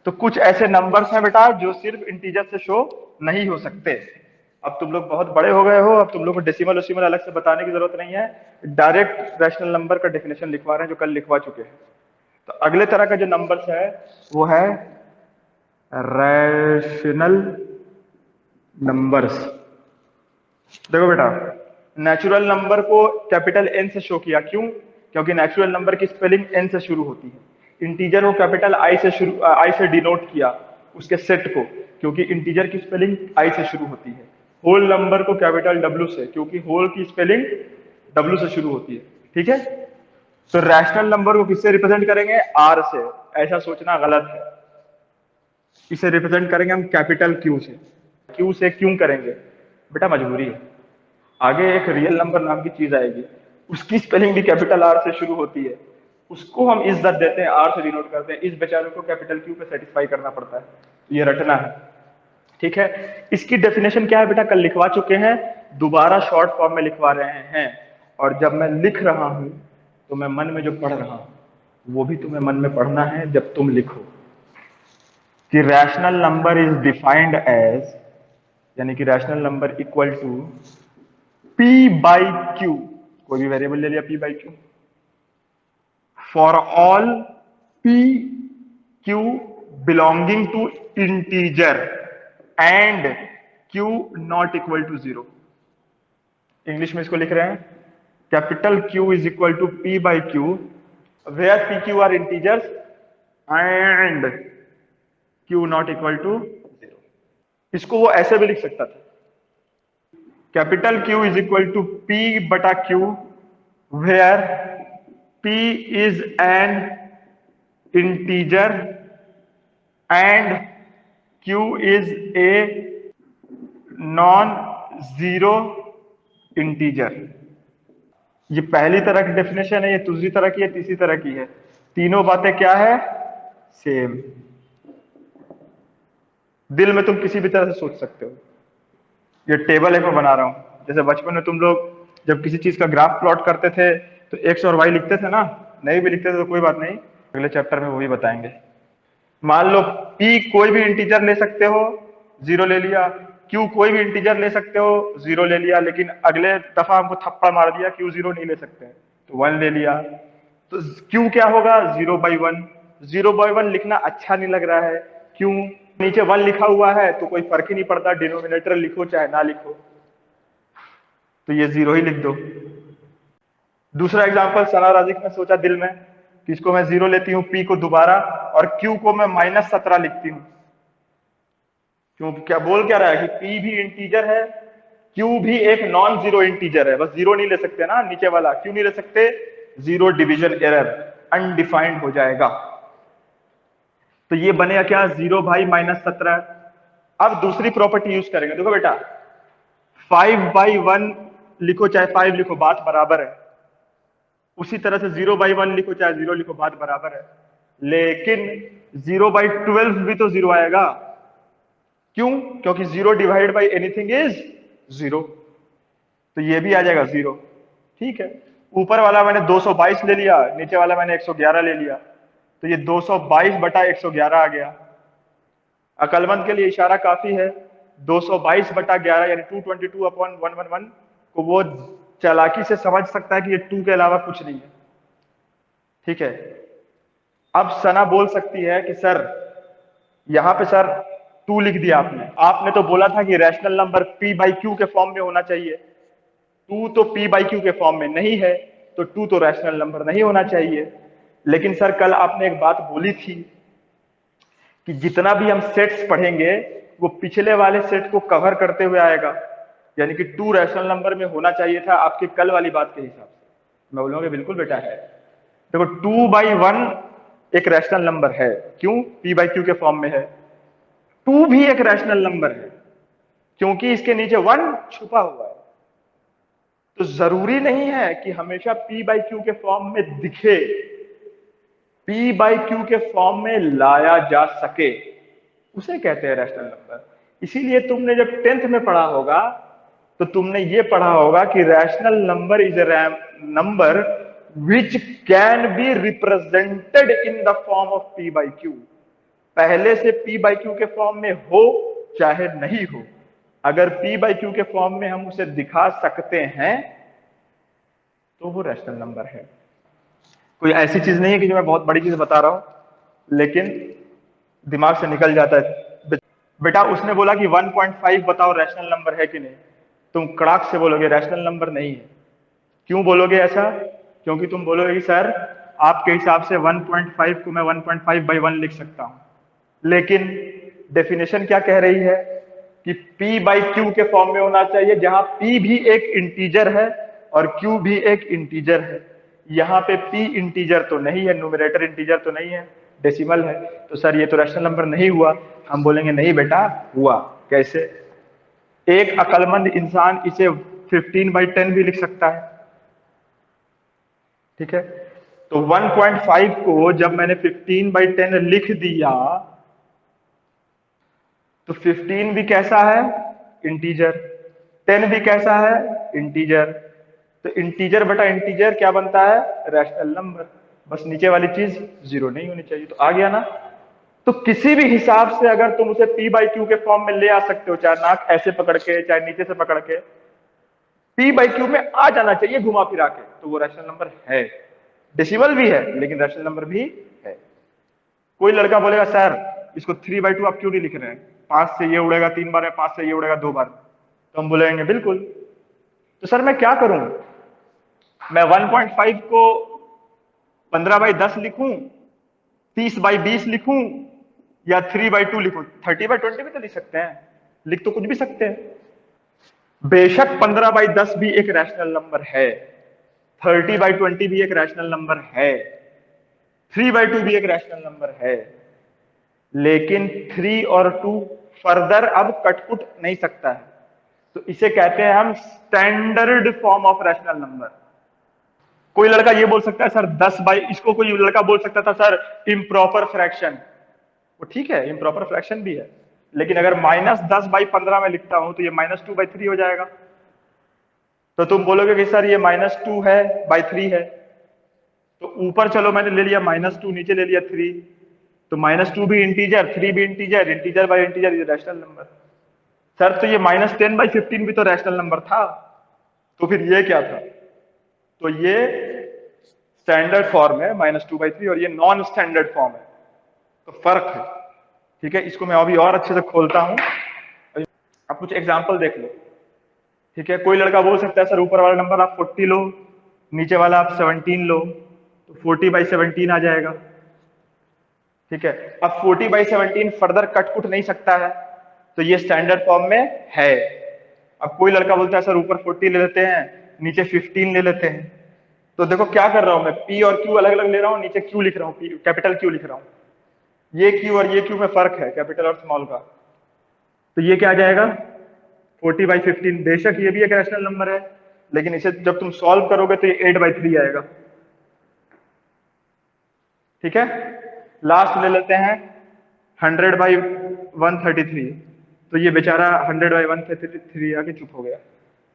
तो कुछ ऐसे नंबर्स हैं बेटा जो सिर्फ इंटीजर से शो नहीं हो सकते। अब तुम लोग बहुत बड़े हो गए हो, अब तुम लोग को डेसिमल उसिमल अलग से बताने की जरूरत नहीं है, डायरेक्ट रैशनल नंबर का डेफिनेशन लिखवा रहे हैं जो कल लिखवा चुके हैं। तो अगले तरह का जो नंबर्स है वो है रैशनल नंबर्स। देखो बेटा, नेचुरल नंबर को कैपिटल एन से शो किया, क्यों? क्योंकि नेचुरल नंबर की स्पेलिंग एन से शुरू होती है। इंटीजर को कैपिटल आई से डिनोट किया उसके सेट को, क्योंकि इंटीजर की स्पेलिंग आई से शुरू होती है। होल नंबर को कैपिटल डब्ल्यू से, क्योंकि होल की स्पेलिंग डब्ल्यू से शुरू होती है। ठीक है, तो रैशनल नंबर को किससे रिप्रेजेंट करेंगे? आर से। ऐसा सोचना गलत है। इसे रिप्रेजेंट करेंगे हम कैपिटल क्यू से। क्यू से क्यों करेंगे बेटा? मजबूरी है। आगे एक रियल नंबर नाम की चीज आएगी, उसकी स्पेलिंग भी कैपिटल आर से शुरू होती है, उसको हम इज्जत देते हैं, आर से डिनोट करते हैं। इस बेचारे को कैपिटल क्यू पे सेटिस्फाई करना पड़ता है, ये रटना है। ठीक है, इसकी डेफिनेशन क्या है बेटा? कल लिखवा चुके हैं, दोबारा शॉर्ट फॉर्म में लिखवा रहे हैं। और जब मैं लिख रहा हूं तो मैं मन में जो पढ़ रहा हूं वो भी तुम्हें मन में पढ़ना है जब तुम लिखो। कि rational number is defined as, यानी कि rational number equal to p by q, कोई भी वेरिएबल ले लिया p by q, for all p q belonging to integer and q not equal to zero. English में इसको लिख रहे हैं, capital Q is equal to p by q where p q are integers and q not equal to zero. इसको वो ऐसे भी लिख सकता था, capital Q is equal to P बटा Q where P is an integer and Q is a non zero integer. ये पहली तरह की डेफिनेशन है, ये दूसरी तरह की है, तीसरी तरह की है। तीनों बातें क्या है? सेम। दिल में तुम किसी भी तरह से सोच सकते हो। ये टेबल एक मैं बना रहा हूं, जैसे बचपन में तुम लोग जब किसी चीज का ग्राफ प्लॉट करते थे तो एक्स और वाई लिखते थे ना। नहीं भी लिखते थे तो कोई बात नहीं, अगले चैप्टर में वो भी बताएंगे। मान लो पी कोई भी इंटीजर ले सकते हो, जीरो ले लिया। क्यू कोई भी इंटीजर ले सकते हो, जीरो ले लिया। लेकिन अगले दफा हमको थप्पड़ मार दिया, क्यू जीरो नहीं ले सकते, तो वन ले लिया। तो क्यू क्या होगा? Zero by one. Zero by one लिखना अच्छा नहीं लग रहा है, क्यों? नीचे वन लिखा हुआ है तो कोई फर्क ही नहीं पड़ता, डिनोमिनेटर लिखो चाहे ना लिखो, तो ये जीरो ही लिख दो। दूसरा एग्जांपल, सना राजिक ने सोचा दिल में कि इसको मैं जीरो लेती हूँ पी को दोबारा, और क्यू को मैं -17 लिखती हूँ। क्यों? क्या बोल क्या रहा है कि पी भी इंटीजर है, क्यू भी एक नॉन जीरो इंटीजर है। बस जीरो नहीं ले सकते ना नीचे वाला, क्यों नहीं ले सकते? जीरो डिवीजन एरर, अनडिफाइंड हो जाएगा। तो ये बनेगा क्या? जीरो भाई -17। अब दूसरी प्रॉपर्टी यूज करेंगे। देखो बेटा, 5/1 लिखो चाहे 5 लिखो, बात बराबर है। उसी तरह से 0/1 लिखो चाहे 0 लिखो, बात बराबर है। लेकिन 0/12 भी तो जीरो आएगा, क्यों? क्योंकि 0 divide by anything is zero, तो ये भी आ जाएगा जीरो। ठीक है, ऊपर वाला मैंने 222 ले लिया, नीचे वाला मैंने 111 ले लिया, तो ये 222 बटा 111 आ गया। अकलमंद के लिए इशारा काफी है। 222 बटा 11 यानी 222/111 को वो चालाकी से समझ सकता है कि ये 2 के अलावा कुछ नहीं है। ठीक है, अब सना बोल सकती है कि सर यहां पे सर 2 लिख दिया आपने, आपने तो बोला था कि rational number P by Q के फॉर्म में होना चाहिए। 2 तो पी बाई क्यू के फॉर्म में नहीं है, तो 2 तो रैशनल नंबर नहीं होना चाहिए। लेकिन सर कल आपने एक बात बोली थी कि जितना भी हम सेट्स पढ़ेंगे वो पिछले वाले सेट को कवर करते हुए आएगा, यानी कि 2 रैशनल नंबर में होना चाहिए था आपकी कल वाली बात के हिसाब से। मैं बोलूंगा बिल्कुल बेटा है। देखो 2/1 एक रैशनल नंबर है, क्यों? पी बाई क्यू के फॉर्म में है। 2 भी एक रैशनल नंबर है, क्योंकि इसके नीचे 1 छुपा हुआ है। तो जरूरी नहीं है कि हमेशा पी बाई क्यू के फॉर्म में दिखे, पी बाई क्यू के फॉर्म में लाया जा सके, उसे कहते हैं रैशनल नंबर। इसीलिए तुमने जब 10th में पढ़ा होगा तो तुमने ये पढ़ा होगा कि rational number is a number which can be represented in the form of P by Q. पहले से p बाई क्यू के फॉर्म में हो चाहे नहीं हो, अगर p बाई क्यू के फॉर्म में हम उसे दिखा सकते हैं तो वो रैशनल नंबर है। कोई ऐसी चीज नहीं है कि जो मैं बहुत बड़ी चीज बता रहा हूं लेकिन दिमाग से निकल जाता है। बेटा उसने बोला कि 1.5 बताओ रैशनल नंबर है कि नहीं, तुम कड़ाक से बोलोगे रैशनल नंबर नहीं है। क्यों बोलोगे ऐसा? क्योंकि तुम बोलोगे कि सर आपके हिसाब से 1.5 को मैं 1.5/1 लिख सकता हूं, लेकिन डेफिनेशन क्या कह रही है कि p बाई क्यू के फॉर्म में होना चाहिए, जहां p भी एक इंटीजर है और q भी एक इंटीजर है। यहाँ पे p इंटीजर तो नहीं है, न्यूमरेटर इंटीजर तो नहीं है, डेसिमल है, तो सर ये तो रैशनल नंबर नहीं हुआ। हम बोलेंगे नहीं बेटा हुआ। कैसे? एक अक्लमंद इंसान इसे 15/10 भी लिख सकता है। ठीक है, तो 1.5 को जब मैंने 15/10 लिख दिया तो 15 भी कैसा है? इंटीजर। 10 भी कैसा है? इंटीजर। तो इंटीजर बटा इंटीजर क्या बनता है? Rational number. बस नीचे वाली चीज जीरो नहीं होनी चाहिए। तो आ गया ना? तो किसी भी हिसाब से अगर तुम उसे p बाई क्यू के फॉर्म में ले आ सकते हो, चाहे नाक ऐसे पकड़ के चाहे नीचे से पकड़ के, p बाई क्यू में आ जाना चाहिए घुमा फिरा के, तो वो रैशनल नंबर है। डेसिमल भी है लेकिन रैशनल नंबर भी है। कोई लड़का बोलेगा सर इसको 3/2 आप क्यों नहीं लिख रहे हैं, 5 से ये उड़ेगा 3 बार, 5 से ये उड़ेगा 2 बार। तो हम बोलेंगे बिल्कुल। तो सर मैं क्या करूं? मैं 1.5 को 15/10 लिखूं, 30/20 लिखूं, या 3/2 लिखूं? 30/20 भी तो लिख सकते हैं, लिख तो कुछ भी सकते हैं। बेशक 15/10 भी एक रैशनल नंबर है, 30/20 भी एक रैशनल नंबर है, 3/2 भी एक रैशनल नंबर है, लेकिन 3 और 2 फर्दर अब कटपुट नहीं सकता है। तो इसे कहते हैं हम standard form of rational number. कोई लड़का ये बोल सकता है सर 10 बाई, इसको कोई लड़का बोल सकता था सर इम्प्रॉपर फ्रैक्शन। वो ठीक है, इम्प्रॉपर फ्रैक्शन भी है, लेकिन अगर -10/15 में लिखता हूं तो ये -2/3 हो जाएगा। तो तुम बोलोगे कि सर ये -2 है बाई 3 है, तो ऊपर चलो मैंने ले लिया -2, नीचे ले लिया 3, तो -2 भी इंटीजर, 3 भी इंटीजर, इंटीजर बाई इंटीजर, ये रैशनल नंबर। सर तो ये -10/15 भी तो रैशनल नंबर था, तो फिर ये क्या था? तो ये स्टैंडर्ड फॉर्म है -2/3 और ये नॉन स्टैंडर्ड फॉर्म है, तो फर्क है। ठीक है, इसको मैं अभी और अच्छे से खोलता हूं। अब कुछ एग्जांपल देख लो। ठीक है, कोई लड़का बोल सकता है सर ऊपर वाला नंबर आप 40 लो, नीचे वाला आप 17 लो, तो 40/17 आ जाएगा। ठीक है, अब 40/17 फर्दर कटपुट नहीं सकता है, तो ये स्टैंडर्ड फॉर्म में है। अब कोई लड़का बोलता है सर ऊपर 40 ले लेते हैं, नीचे 15 ले लेते हैं, तो देखो क्या कर रहा हूं मैं, p और q अलग अलग ले रहा हूं, नीचे q लिख रहा हूं, कैपिटल Q लिख रहा हूं। ये q और ये q में फर्क है कैपिटल और स्मॉल का, तो ये क्या आ जाएगा? 40/15। बेशक ये भी एक रैशनल नंबर है, लेकिन इसे जब तुम सॉल्व करोगे तो ये 8/3 आएगा। ठीक है, लास्ट ले लेते हैं 100/133, तो ये बेचारा 100/133 आके चुप हो गया।